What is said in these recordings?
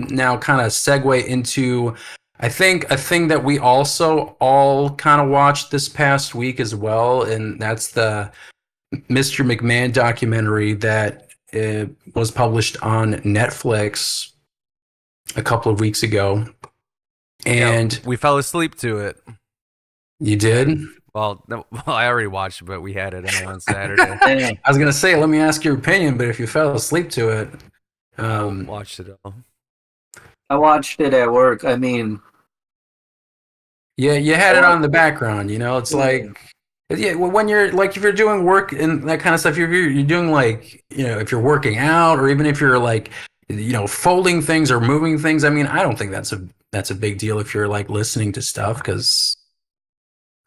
now kind of segue into, I think, a thing that we also all kind of watched this past week as well, and that's the Mr. McMahon documentary that was published on Netflix a couple of weeks ago. And we fell asleep to it. You did? Well, no, I already watched it, but we had it on Saturday. I was going to say, let me ask your opinion, but if you fell asleep to it... watched it all. I watched it at work. I mean... Yeah, you had it on in the background, you know? It's like... Yeah, when you're, like, if you're doing work and that kind of stuff, you're doing, like, you know, if you're working out or even if you're, like, you know, folding things or moving things, I mean, I don't think that's a big deal if you're, like, listening to stuff, because...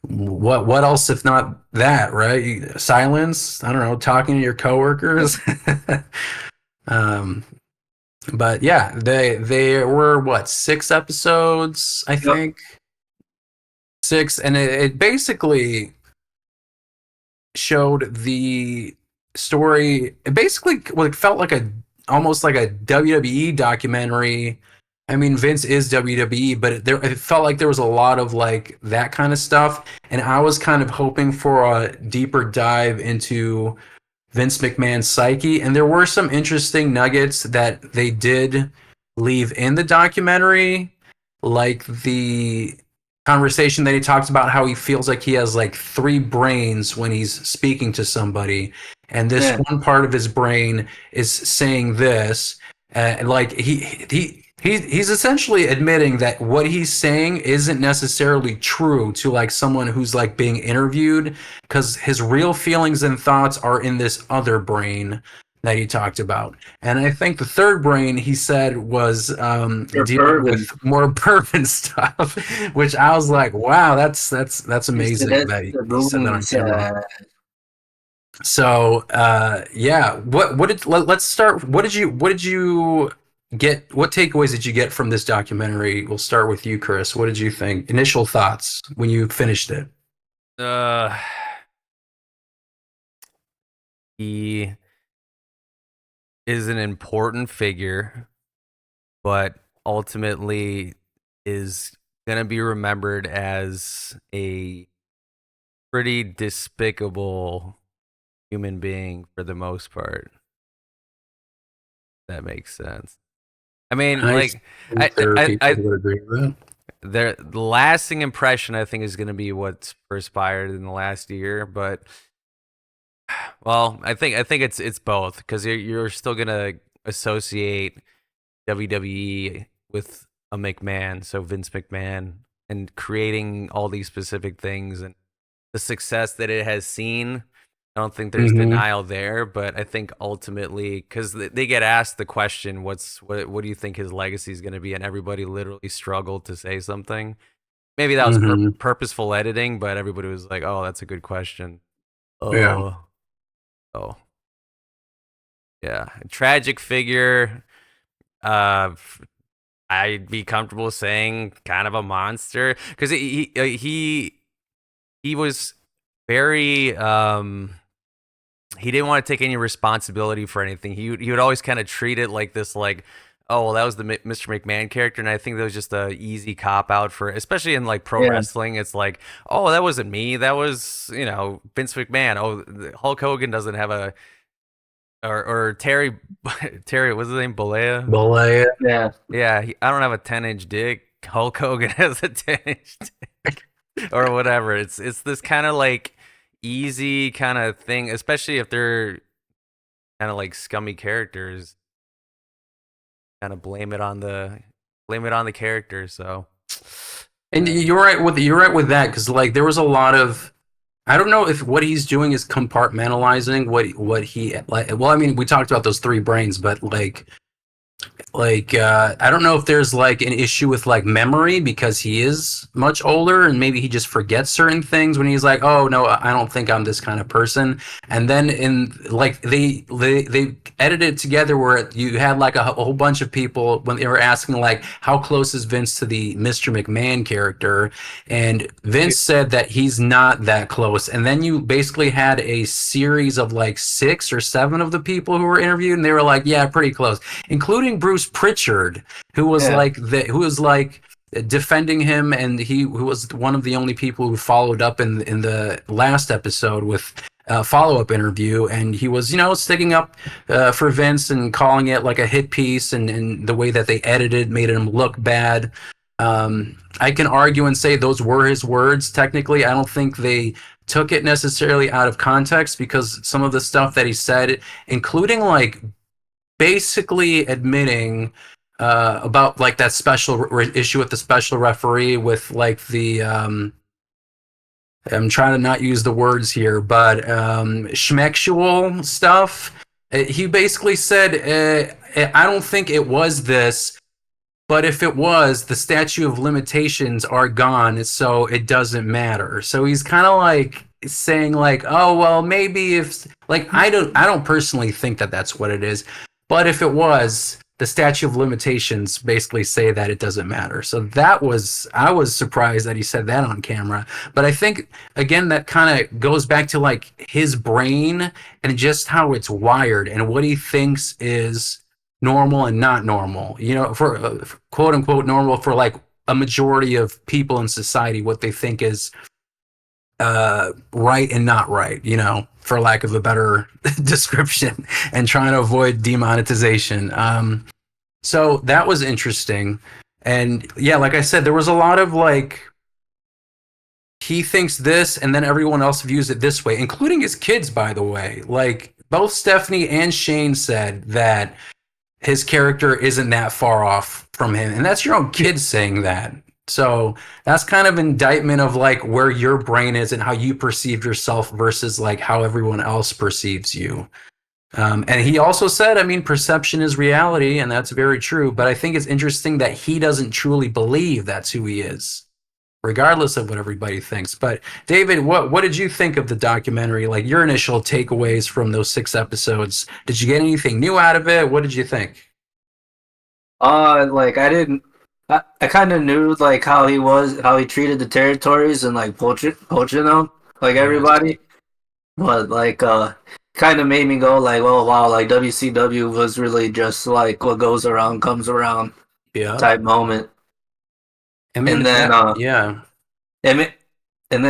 What else if not that, right? Silence, I don't know, talking to your coworkers. But yeah, they were what, 6 episodes, I think. Yep. 6, and it basically showed the story. It basically felt like almost like a WWE documentary. I mean, Vince is WWE, but it felt like there was a lot of like that kind of stuff, and I was kind of hoping for a deeper dive into Vince McMahon's psyche, and there were some interesting nuggets that they did leave in the documentary, like the conversation that he talks about how he feels like he has like 3 brains when he's speaking to somebody, and this one part of his brain is saying this, like He's essentially admitting that what he's saying isn't necessarily true to like someone who's like being interviewed, because his real feelings and thoughts are in this other brain that he talked about. And I think the third brain, he said, was dealing with more bourbon stuff, which I was like, wow, that's amazing that he said that on camera. So yeah, let's start. What did you get? What takeaways did you get from this documentary? We'll start with you, Chris. What did you think? Initial thoughts when you finished it? He is an important figure, but ultimately is going to be remembered as a pretty despicable human being for the most part. That makes sense. I mean, I would agree with that. The lasting impression, I think, is going to be what's perspired in the last year. But well, I think it's both, because you're still going to associate WWE with a McMahon, so Vince McMahon, and creating all these specific things and the success that it has seen. I don't think there's denial there, but I think ultimately, because they get asked the question, what do you think his legacy is going to be? And everybody literally struggled to say something. Maybe that was purposeful editing, but everybody was like, oh, that's a good question. Oh, yeah. Tragic figure. I'd be comfortable saying kind of a monster, because he was very... he didn't want to take any responsibility for anything. He would always kind of treat it like this, like, oh, well, that was the Mr. McMahon character, and I think that was just a easy cop out for, especially in like pro wrestling. It's like, oh, that wasn't me. That was, you know, Vince McMahon. Oh, Hulk Hogan doesn't have a, or Terry, what's his name? Bollea. Yeah. I don't have a 10-inch dick. Hulk Hogan has a 10-inch dick, or whatever. It's this kind of like easy kind of thing, especially if they're kind of like scummy characters. Kind of blame it on the character. So, and you're right with that, because like there was a lot of, I don't know if what he's doing is compartmentalizing what he like. Well, I mean, we talked about those 3 brains, but like I don't know if there's like an issue with like memory, because he is much older and maybe he just forgets certain things when he's like, oh no, I don't think I'm this kind of person. And then in like they edited it together where you had like a whole bunch of people when they were asking like, how close is Vince to the Mr. McMahon character, and Vince said that he's not that close. And then you basically had a series of like 6 or 7 of the people who were interviewed, and they were like, yeah, pretty close, including including Bruce Pritchard, who was like defending him, and who was one of the only people who followed up in the last episode with a follow-up interview, and he was sticking up for Vince and calling it like a hit piece, and the way that they edited made him look bad. I can argue and say those were his words. Technically, I don't think they took it necessarily out of context, because some of the stuff that he said, including like basically admitting about like that special issue with the special referee with like the I'm trying to not use the words here, but schmexual stuff. He basically said, I don't think it was this, but if it was, the statute of limitations are gone, so it doesn't matter. So he's kind of like saying like, oh, well, maybe if like, I don't personally think that that's what it is, but if it was, the statute of limitations basically say that it doesn't matter. So I was surprised that he said that on camera. But I think, again, that kind of goes back to like his brain and just how it's wired and what he thinks is normal and not normal. For quote unquote normal for like a majority of people in society, what they think is right and not right, for lack of a better description, and trying to avoid demonetization. So that was interesting. And yeah, like I said, there was a lot of like, he thinks this and then everyone else views it this way, including his kids, by the way. Like both Stephanie and Shane said that his character isn't that far off from him. And that's your own kid saying that. So that's kind of indictment of like where your brain is and how you perceive yourself versus like how everyone else perceives you. And he also said, perception is reality, and that's very true. But I think it's interesting that he doesn't truly believe that's who he is, regardless of what everybody thinks. But David, what did you think of the documentary? Like your initial takeaways from those 6 episodes? Did you get anything new out of it? What did you think? Like I kind of knew like how he treated the territories and like poaching them, like everybody. But like kind of made me go like, oh wow, like WCW was really just like what goes around comes around, type moment. And then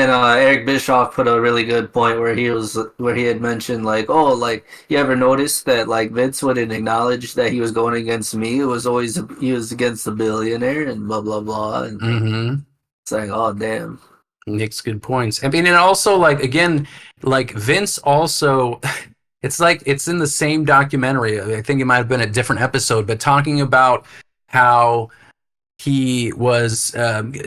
Eric Bischoff put a really good point where he had mentioned like, oh, like you ever noticed that like Vince wouldn't acknowledge that he was going against me? It was always he was against the billionaire and blah blah blah. And it's like, oh damn. Nick's good points. And also like again, like Vince also, it's like it's in the same documentary. I think it might have been a different episode, but talking about how he was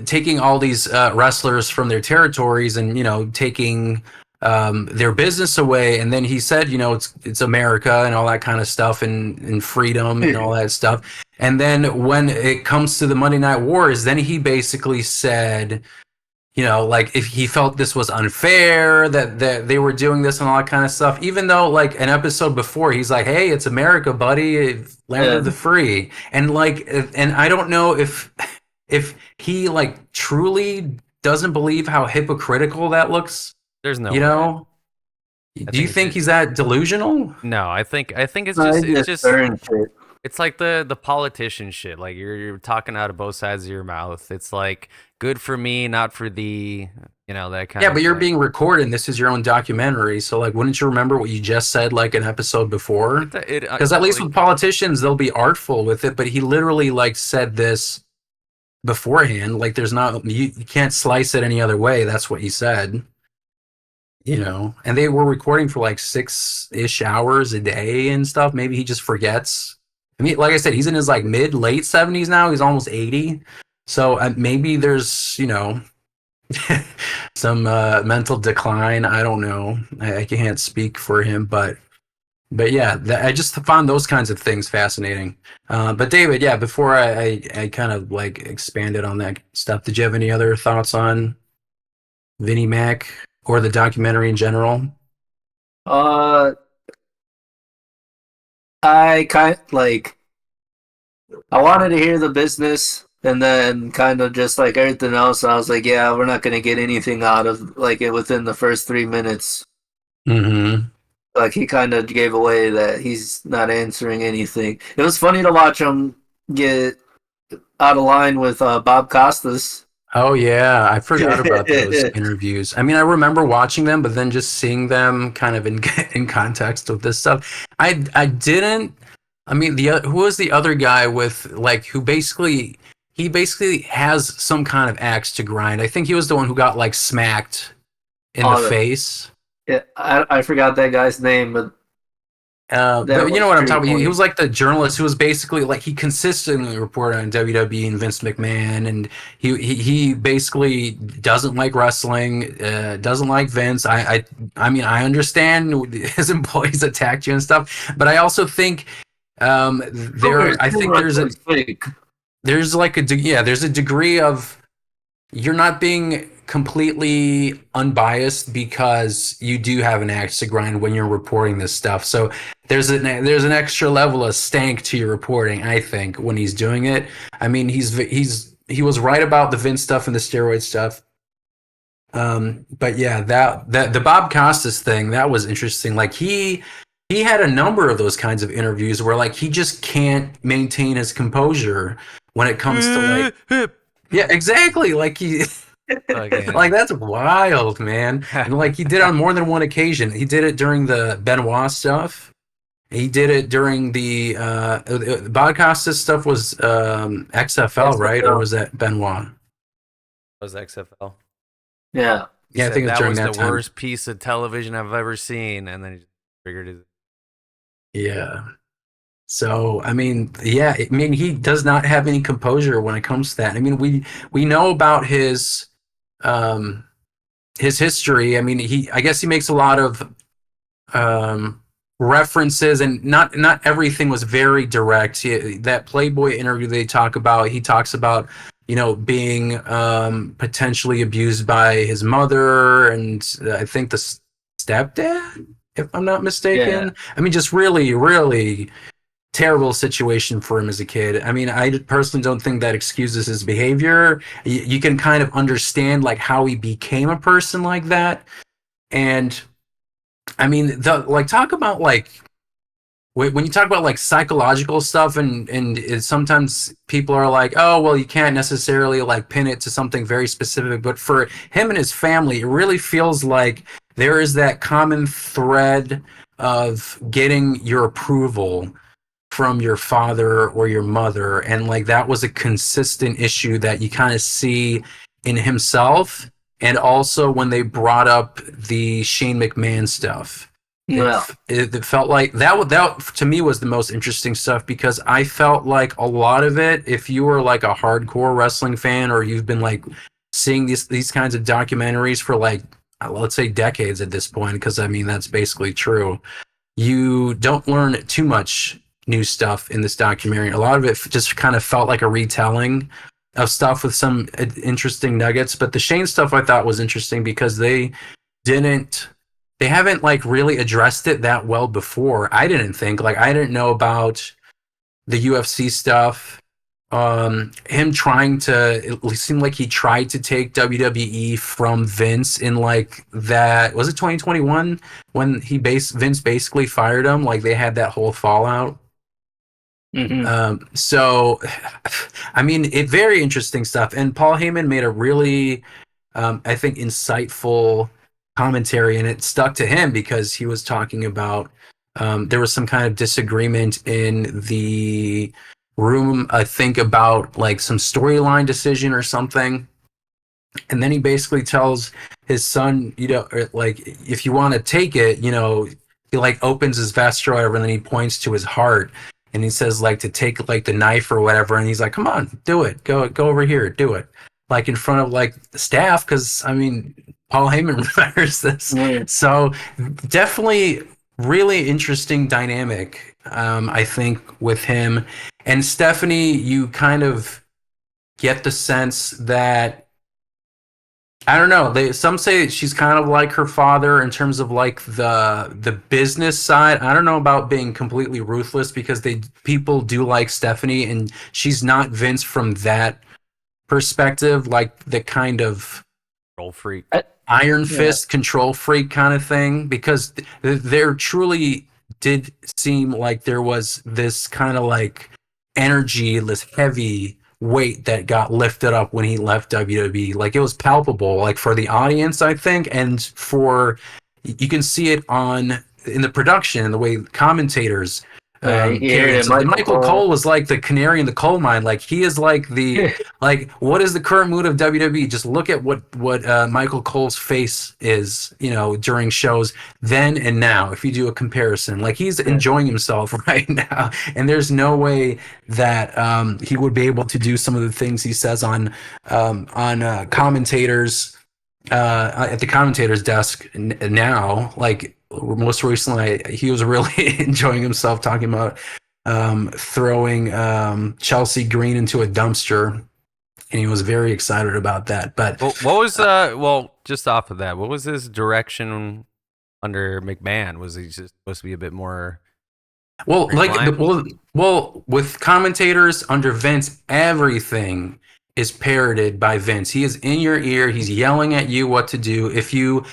taking all these wrestlers from their territories and taking their business away, and then he said it's America and all that kind of stuff and freedom and all that stuff. And then when it comes to the Monday Night Wars, then he basically said like if he felt this was unfair that they were doing this and all that kind of stuff, even though like an episode before he's like, hey, it's America, buddy, land of the free. And like, and I don't know if he like truly doesn't believe how hypocritical that looks. There's no do you think he's that delusional? No, I think it's just it's like the politician shit. Like you're talking out of both sides of your mouth. It's like good for me, not for thee. That kind of. Yeah, but you're being recorded. This is your own documentary, so like, wouldn't you remember what you just said like an episode before? Because at least with politicians, they'll be artful with it. But he literally like said this beforehand. Like, there's not you can't slice it any other way. That's what he said. And they were recording for like 6-ish hours a day and stuff. Maybe he just forgets. Like I said, he's in his like late 70s now. He's almost 80. So maybe there's, some mental decline. I don't know. I can't speak for him, but yeah, I just found those kinds of things fascinating. But David, yeah, before I kind of like expanded on that stuff, did you have any other thoughts on Vinnie Mac or the documentary in general? I wanted to hear the business, and then kind of just like everything else, I was like, yeah, we're not going to get anything out of like it within the first 3 minutes. Mm-hmm. Like he kind of gave away that he's not answering anything. It was funny to watch him get out of line with Bob Costas. Oh yeah, I forgot about those interviews. I mean, I remember watching them, but then just seeing them kind of in in context with this stuff. I didn't. I mean, who was the other guy with like who basically he basically has some kind of axe to grind. I think he was the one who got like smacked in the face. Yeah, I forgot that guy's name, but but you know what I'm talking about. He funny. was like the journalist who was basically like he consistently reported on WWE and Vince McMahon, and he basically doesn't like wrestling, doesn't like Vince. I mean I understand his employees attacked you and stuff, but I also think I think there's like there's a degree of you're not being completely unbiased because you do have an axe to grind when you're reporting this stuff. So there's an extra level of stank to your reporting, I think, when he's doing it. I mean, he was right about the Vince stuff and the steroid stuff. But yeah, that the Bob Costas thing, that was interesting. Like he had a number of those kinds of interviews where like he just can't maintain his composure when it comes to like yeah, exactly. Like he like that's wild, man. And like he did it on more than one occasion. He did it during the Benoit stuff. He did it during the Bob Costas stuff was XFL, right? Or was that Benoit? It was XFL. Yeah. Yeah, I think it was during was that the time. worst piece of television I've ever seen, and then he just figured it. Yeah. So I mean, yeah, I mean he does not have any composure when it comes to that. I mean, we know about his history. I mean, I guess he makes a lot of references, and not everything was very direct. That Playboy interview they talk about, he talks about being potentially abused by his mother and I think the stepdad, if I'm not mistaken. Yeah. I mean, just really, really terrible situation for him as a kid. I mean, I personally don't think that excuses his behavior. You can kind of understand like how he became a person like that. And I mean, talk about like when you talk about like psychological stuff and sometimes people are like, oh, well, you can't necessarily like pin it to something very specific. But for him and his family, it really feels like there is that common thread of getting your approval from your father or your mother, and like that was a consistent issue that you kind of see in himself, and also when they brought up the Shane McMahon stuff. Yeah. It felt like that to me was the most interesting stuff, because I felt like a lot of it, if you were like a hardcore wrestling fan or you've been like seeing these kinds of documentaries for like let's say decades at this point, because I mean that's basically true, you don't learn too much new stuff in this documentary. A lot of it just kind of felt like a retelling of stuff with some interesting nuggets. But the Shane stuff I thought was interesting because they haven't like really addressed it that well before. I didn't think, like, I didn't know about the UFC stuff. Him trying to, it seemed like he tried to take WWE from Vince in like that, was it 2021 when Vince basically fired him? Like they had that whole fallout. Mm-hmm. So, I mean, very interesting stuff. And Paul Heyman made a really, I think, insightful commentary, and it stuck to him because he was talking about there was some kind of disagreement in the room, I think, about like some storyline decision or something. And then he basically tells his son, like, if you want to take it, he like opens his vest or whatever, and then he points to his heart. And he says, like, to take, like, the knife or whatever. And he's like, come on, do it. Go over here, do it. Like, in front of, like, the staff. Because, I mean, Paul Heyman remembers this. Mm. So, definitely really interesting dynamic, I think, with him. And Stephanie, you kind of get the sense that, I don't know. Some say she's kind of like her father in terms of like the business side. I don't know about being completely ruthless, because people do like Stephanie, and she's not Vince from that perspective. Like the kind of role freak. Iron Yeah. Fist control freak kind of thing, because there truly did seem like there was this kind of like energy, this heavy weight that got lifted up when he left WWE. Like it was palpable, like for the audience, I think, and for you can see it on in the production and the way commentators You hear carry it, themselves. And Michael Michael Cole. Cole was like the canary in the coal mine. Like he is like the like what is the current mood of WWE? Just look at what Michael Cole's face is, you know, during shows then and now. If you do a comparison, like he's enjoying himself right now, and there's no way that he would be able to do some of the things he says on commentators at the commentator's desk now. Like most recently, he was really enjoying himself talking about throwing Chelsea Green into a dumpster, and he was very excited about that. But What was just off of that, what was his direction under McMahon? Was he just supposed to be a bit more well, like streamlined? well, with commentators under Vince, everything is parroted by Vince. He is in your ear. He's yelling at you what to do. If you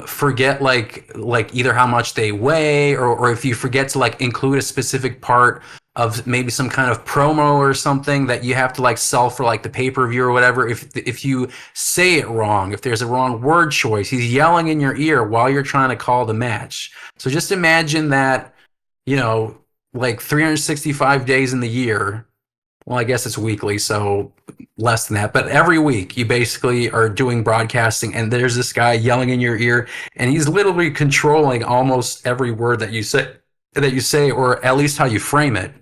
forget like either how much they weigh, or if you forget to like include a specific part of maybe some kind of promo or something that you have to like sell for like the pay-per-view or whatever, if you say it wrong, if there's a wrong word choice, he's yelling in your ear while you're trying to call the match. So just imagine that, you know, like 365 days in the year. Well, I guess it's weekly, so less than that. But every week, you basically are doing broadcasting, and there's this guy yelling in your ear, and he's literally controlling almost every word that you say, or at least how you frame it,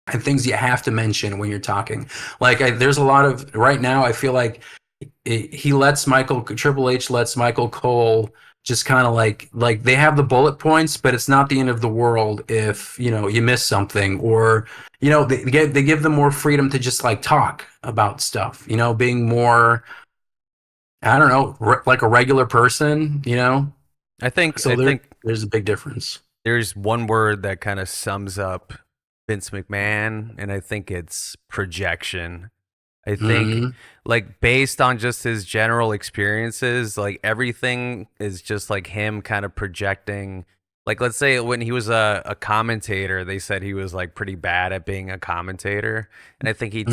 and things you have to mention when you're talking. Like, there's a lot of right now. I feel like Triple H lets Michael Cole just kind of like they have the bullet points, but it's not the end of the world if, you know, you miss something, or, you know, they give them more freedom to just like talk about stuff, you know, being more, I don't know, like a regular person, you know. I think So there's a big difference. there's one word that kind of sums up Vince McMahon, and I think it's projection. I think, like, based on just his general experiences, like, everything is just like him kind of projecting. Like, let's say when he was a commentator, they said he was like pretty bad at being a commentator, and I think he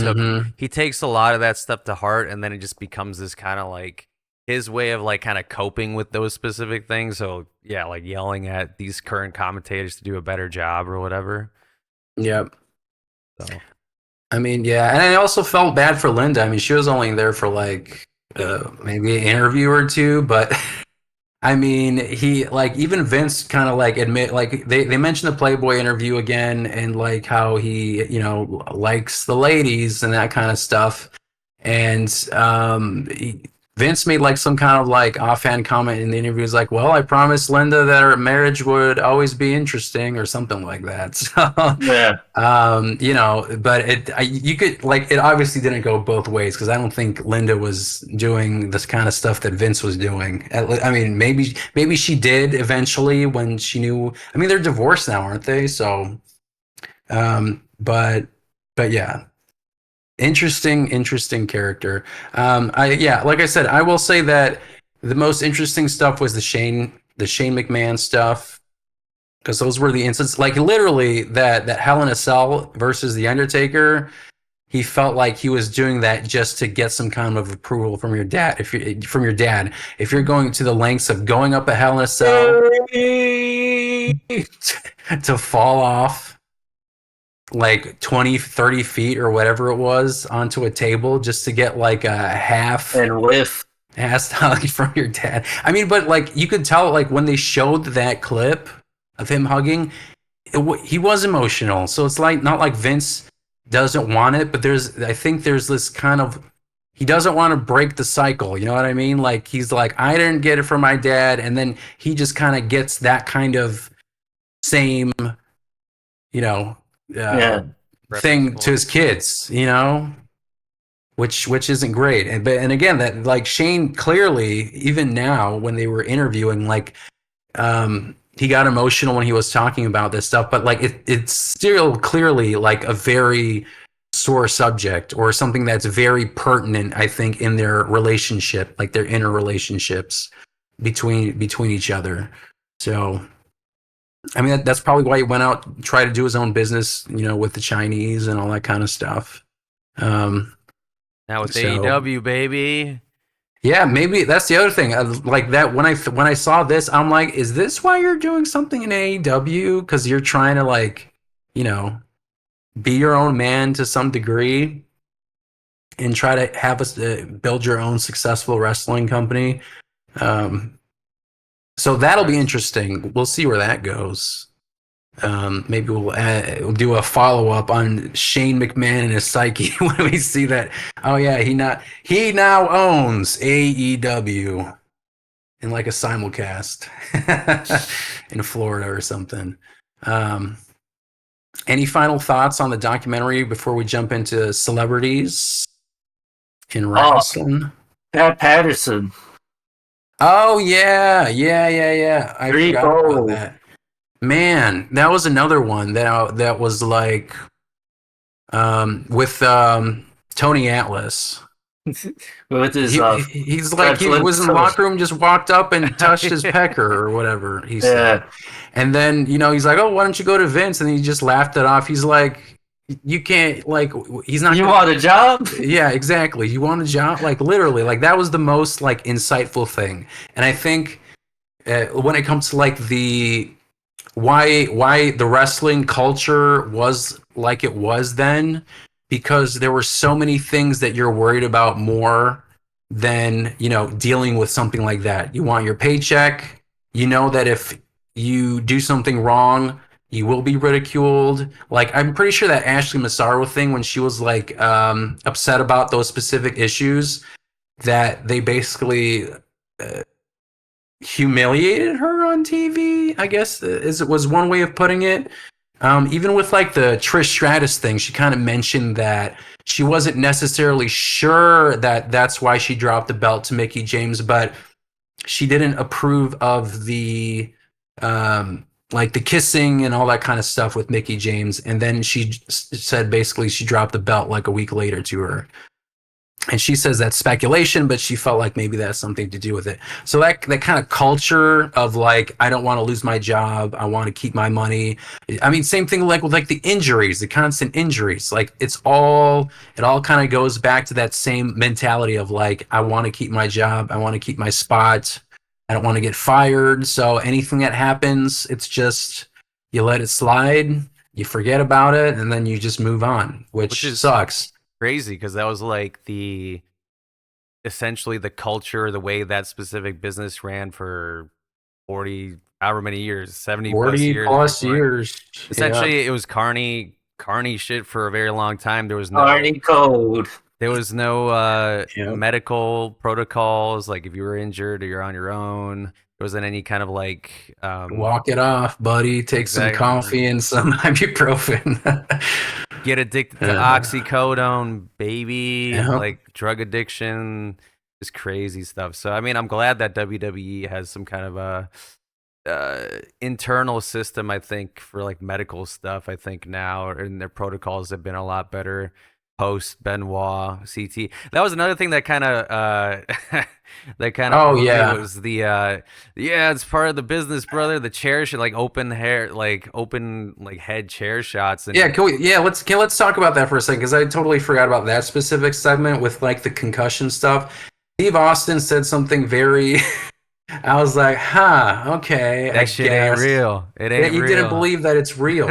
takes a lot of that stuff to heart, and then it just becomes this kind of like his way of like kind of coping with those specific things. So yeah, like yelling at these current commentators to do a better job or whatever. Yep. So. I mean, yeah, and I also felt bad for Linda. I mean, she was only there for like maybe an interview or two, but I mean, he like even Vince kind of like admit like they mentioned the Playboy interview again, and like how he, you know, likes the ladies and that kind of stuff, and Vince made like some kind of like offhand comment in the interview. He's like, "Well, I promised Linda that our marriage would always be interesting," or something like that. So, Yeah. you know, but you could like it obviously didn't go both ways, because I don't think Linda was doing this kind of stuff that Vince was doing. I mean, maybe she did eventually when she knew. I mean, they're divorced now, aren't they? So, but yeah. Interesting character. Like I said, I will say that the most interesting stuff was the Shane McMahon stuff, because those were the instances, like literally that Hell in a Cell versus the Undertaker. He felt like he was doing that just to get some kind of approval from your dad. If you're going to the lengths of going up a Hell in a Cell to fall off like 20, 30 feet or whatever it was onto a table just to get like a half And whiff. ass hug from your dad. I mean, but like you could tell, like when they showed that clip of him hugging, he was emotional. So it's like not like Vince doesn't want it, but I think there's this kind of, he doesn't want to break the cycle. You know what I mean? Like he's like, I didn't get it from my dad, and then he just kind of gets that kind of same, you know, thing to his kids, you know, which isn't great. And again, that like Shane clearly, even now when they were interviewing, like he got emotional when he was talking about this stuff, but like it's still clearly like a very sore subject or something that's very pertinent, I think, in their relationship, like their inner relationships between each other. So, I mean, that's probably why he went out and tried to do his own business, with the Chinese and all that kind of stuff. Now with So, AEW, baby. yeah, maybe that's the other thing. Like that when I saw this, I'm like, is this why you're doing something in AEW? Because you're trying to be your own man to some degree and try to have us build your own successful wrestling company. So that'll be interesting. We'll see where that goes. Maybe we'll do a follow up on Shane McMahon and his psyche when we see that. Oh yeah, he now owns AEW in like a simulcast in Florida or something. Any final thoughts on the documentary before we jump into celebrities in wrestling? Pat Patterson. Oh yeah. I forgot about that. Man, that was another one that was like with Tony Atlas. With his He's like he was in the locker room, just walked up and touched his pecker or whatever he said. And then he's like, oh, why don't you go to Vince? And he just laughed it off. He's like, you can't, like, he's not. You want a job? Yeah, exactly. You want a job? Like literally, like that was the most like insightful thing. And I think when it comes to like the why the wrestling culture was like it was then, because there were so many things that you're worried about more than dealing with something like that. You want your paycheck, that if you do something wrong you will be ridiculed. Like I'm pretty sure that Ashley Massaro thing, when she was like upset about those specific issues, that they basically humiliated her on TV, I guess was one way of putting it. Even with like the Trish Stratus thing, she kind of mentioned that she wasn't necessarily sure that that's why she dropped the belt to Mickie James, but she didn't approve of the like the kissing and all that kind of stuff with Mickie James. And then she said basically she dropped the belt like a week later to her. And she says that's speculation, but she felt like maybe that has something to do with it. So that kind of culture of like, I don't want to lose my job, I want to keep my money. I mean, same thing like with like the injuries, the constant injuries. Like it all kind of goes back to that same mentality of like, I want to keep my job, I want to keep my spot, I don't want to get fired. So anything that happens, it's just you let it slide, you forget about it, and then you just move on, which sucks. Crazy, because that was like essentially the culture, the way that specific business ran for 40 however many years, 70 plus years. Essentially, It was carny shit for a very long time. There was no carny code. There was no medical protocols, like if you were injured or you're on your own. There wasn't any kind of like walk it off, buddy. Take some coffee and some ibuprofen. Get addicted to oxycodone, baby. Like drug addiction is crazy stuff. So I mean, I'm glad that WWE has some kind of a internal system, I think, for like medical stuff. I think now, and their protocols have been a lot better post Benoit CT. That was another thing that kind of was the it's part of the business, brother. The chair should like open head chair shots. And let's talk about that for a second, because I totally forgot about that specific segment with like the concussion stuff. Steve Austin said something very I was like, okay, that shit ain't real. It ain't real. You didn't believe that it's real.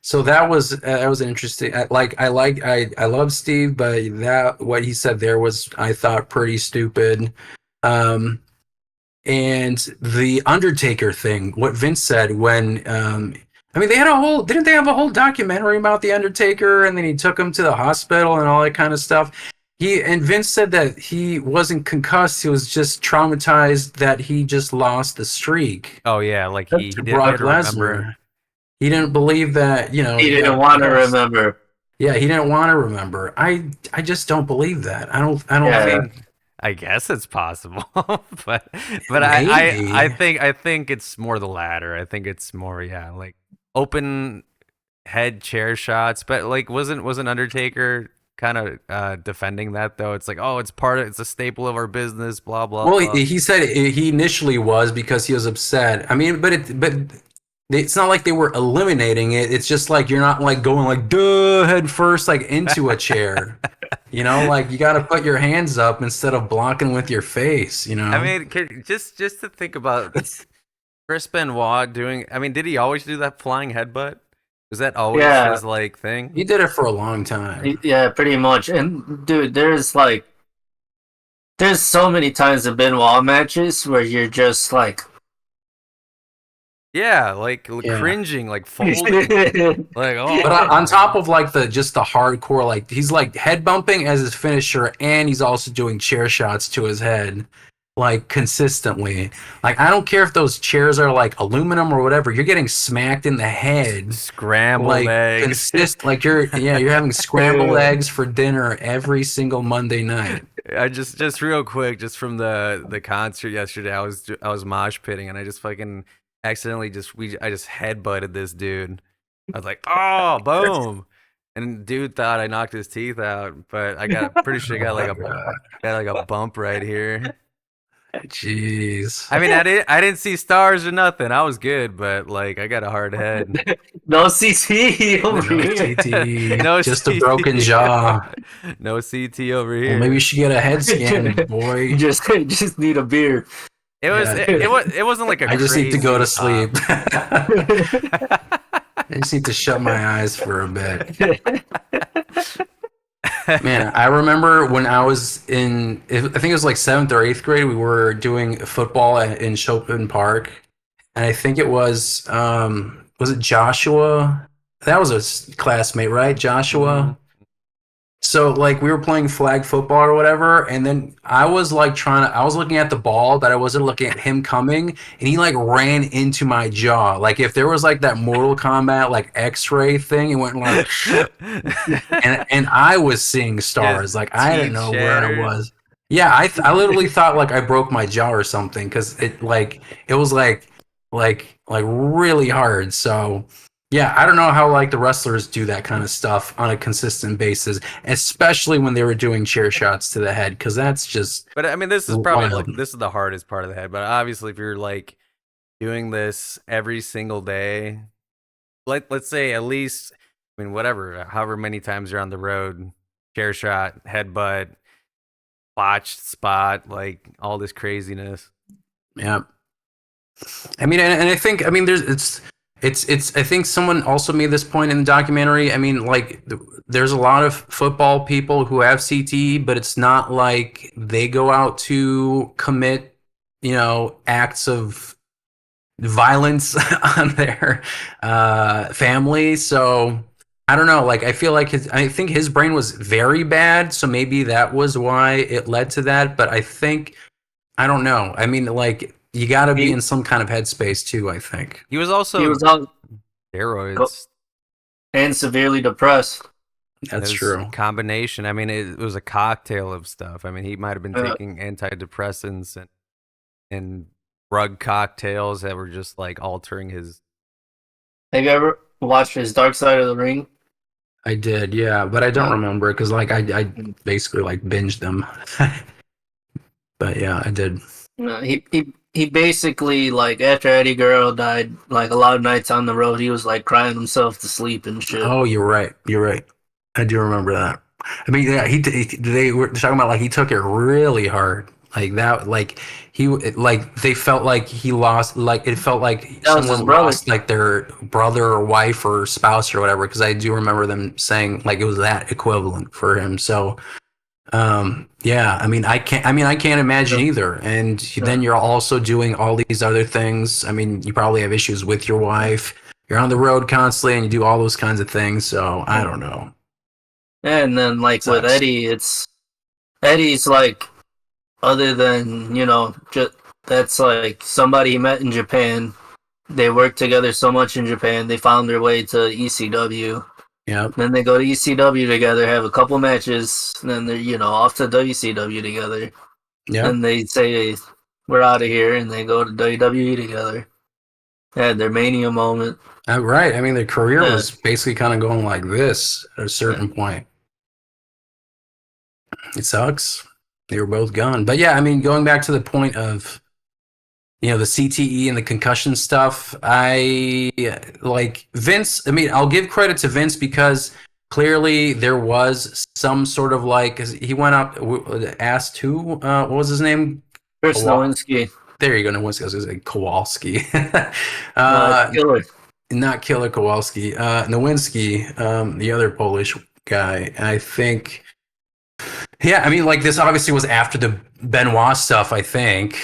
So that was an interesting. I love Steve, but what he said there was, I thought, pretty stupid. And the Undertaker thing, what Vince said when I mean, didn't they have a whole documentary about the Undertaker, and then he took him to the hospital and all that kind of stuff. Vince said that he wasn't concussed; he was just traumatized that he just lost the streak. Oh yeah, like he didn't remember. He didn't believe that, he didn't want to remember. Yeah, he didn't want to remember. I just don't believe that. I don't think. I guess it's possible, but I think it's more the latter. I think it's more like open head chair shots, but like wasn't Undertaker kind of defending that though? It's like, oh, it's a staple of our business, blah blah Well, blah. he said he initially was because he was upset. I mean, but it's not like they were eliminating it. It's just like you're not like going like duh head first like into a chair. You know, like you got to put your hands up instead of blocking with your face. You I know. mean, just to think about Chris Benoit doing. I mean, did he always do that flying headbutt? Was that always Yeah, his like thing? He did it for a long time. yeah, pretty much. And dude, there's so many times in Benoit matches where you're just like, Yeah, like Yeah. cringing, like folding, like oh. But on top of like the hardcore, like he's like head bumping as his finisher, and he's also doing chair shots to his head, like consistently. Like I don't care if those chairs are like aluminum or whatever, you're getting smacked in the head. Scrambled Like eggs. like you're having scrambled eggs for dinner every single Monday night. I just real quick, just from the concert yesterday, I was mosh pitting and I just fucking accidentally I just headbutted this dude. I was like, oh, boom. And dude thought I knocked his teeth out, but pretty sure I got like a bump right here. Jeez. I mean, I didn't see stars or nothing. I was good, but like I got a hard head. no CT over No here. CT, No just a CT. broken jaw. No CT over here. Well, maybe you should get a head scan, boy. You just need a beer. It was Yeah. it wasn't like a I just need to crazy go to pop. sleep. I just need to shut my eyes for a bit. Man, I remember when I was I think it was like 7th or 8th grade, we were doing football in Chopin Park. And I think it was it Joshua? That was a classmate, right? Joshua? Mhm. So like we were playing flag football or whatever, and then I was like I was looking at the ball, but I wasn't looking at him coming, and he like ran into my jaw. Like if there was like that Mortal Kombat like X-ray thing, it went like, and I was seeing stars. Like I didn't teeth know where I shattered. was. Yeah, I literally thought like I broke my jaw or something because it was like really hard. So. Yeah, I don't know how like the wrestlers do that kind of stuff on a consistent basis, especially when they were doing chair shots to the head, because that's just But I mean, this is probably wild. like this is the hardest part of the head. But obviously, if you're like doing this every single day, let's say at least, I mean, whatever, however many times you're on the road, chair shot, headbutt, botched spot, like all this craziness. Yeah. I mean, and I think it's I think someone also made this point in the documentary. I mean, like there's a lot of football people who have CTE, but it's not like they go out to commit, acts of violence on their family. So I don't know. Like I feel like I think his brain was very bad, so maybe that was why it led to that. But I don't know. I mean, like you got to be in some kind of headspace too, I think. He was also He was on steroids. and severely depressed. That's It was true. a combination. I mean, it was a cocktail of stuff. I mean, he might have been taking antidepressants and drug cocktails that were just like altering his. Have you ever watched his Dark Side of the Ring? I did, yeah, but I don't remember it because like I basically like binged them. But yeah, I did. No, he basically, like, after Eddie Guerrero died, like a lot of nights on the road, he was like crying himself to sleep and shit. Oh, you're right. I do remember that. I mean, yeah, they were talking about like he took it really hard, like that, like they felt like he lost, like it felt like That was his someone brother. lost like their brother or wife or spouse or whatever. Because I do remember them saying like it was that equivalent for him. So. Yeah, I mean, I can't imagine either. And then you're also doing all these other things. I mean, you probably have issues with your wife. You're on the road constantly and you do all those kinds of things. So I don't know. And then, like, with Sucks. Eddie, Eddie's like, other than, just that's like somebody he met in Japan. They worked together so much in Japan, they found their way to ECW. Yeah. Then they go to ECW together, have a couple matches, and then they're, off to WCW together. Yeah. And they say, we're out of here, and they go to WWE together. had their mania moment. Right. I mean, their career Yeah. was basically kind of going like this at a certain point. It sucks. They were both gone. But yeah, I mean, going back to the point of, the CTE and the concussion stuff, I like Vince. I mean, I'll give credit to Vince because clearly there was some sort of like, 'cause he went up, asked who, what was his name? Chris Nowinski. There you go. Nowinski. I was going to say Kowalski. Killer. Not Killer Kowalski. Nowinski, the other Polish guy. I think. Yeah, I mean, like this obviously was after the Benoit stuff, I think.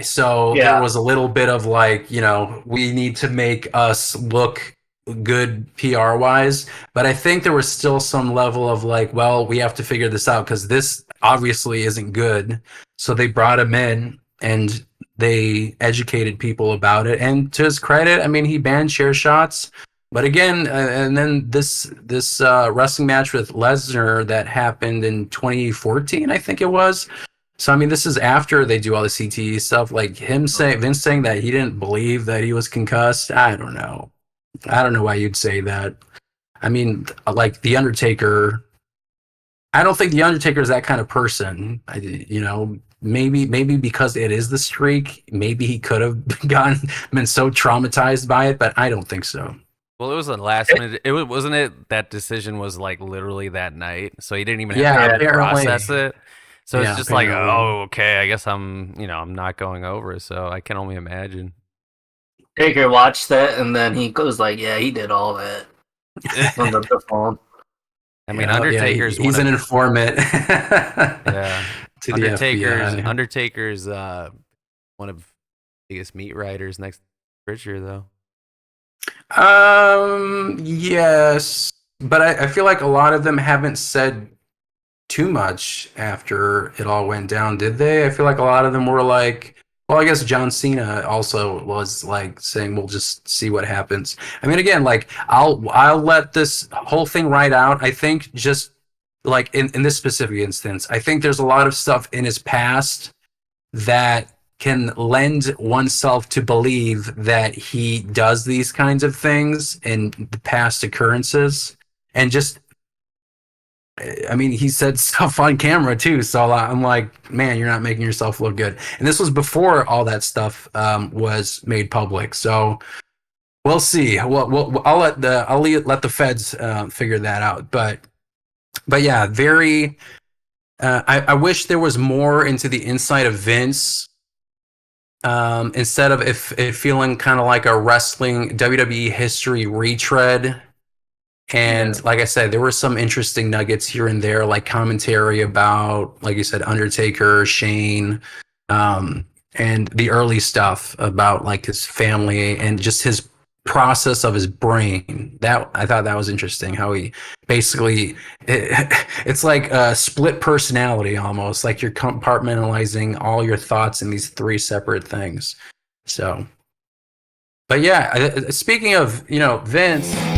So there was a little bit of like, we need to make us look good PR wise, but I think there was still some level of like, well, we have to figure this out because this obviously isn't good. So they brought him in and they educated people about it. And to his credit, I mean, he banned chair shots. But again, and then this wrestling match with Lesnar that happened in 2014, I think it was. So I mean, this is after they do all the CTE stuff. Like Vince saying that he didn't believe that he was concussed. I don't know why you'd say that. I mean, like The Undertaker. I don't think The Undertaker is that kind of person. Maybe because it is the streak. Maybe he could have been so traumatized by it, but I don't think so. Well, it was the last minute. Wasn't it that decision was like literally that night, so he didn't even have to process it. So it's just like, oh, okay, I guess I'm not going over. So I can only imagine. Taker watched that, and then he goes like, "Yeah, he did all that." On the phone. I mean, Undertaker's he's an informant. Yeah, to Undertaker's the FBI. Undertaker's one of the biggest meat riders next to Pritchard, though. Yes, but I feel like a lot of them haven't said too much after it all went down, did they? I feel like a lot of them were like, well, I guess John Cena also was like saying, we'll just see what happens. I mean, again, like I'll let this whole thing ride out. I think just like in this specific instance, I think there's a lot of stuff in his past that can lend oneself to believe that he does these kinds of things in the past occurrences. And just, I mean, he said stuff on camera too. So I'm like, man, you're not making yourself look good. And this was before all that stuff was made public. So we'll see. I'll let the feds figure that out. But yeah, very. I wish there was more into the inside of Vince. Instead of it feeling kind of like a wrestling WWE history retread. And like I said, there were some interesting nuggets here and there, like commentary about, like you said, Undertaker, Shane, and the early stuff about like his family and just his process of his brain. That I thought that was interesting. How he basically it's like a split personality almost, like you're compartmentalizing all your thoughts in these three separate things. So, but yeah, speaking of Vince.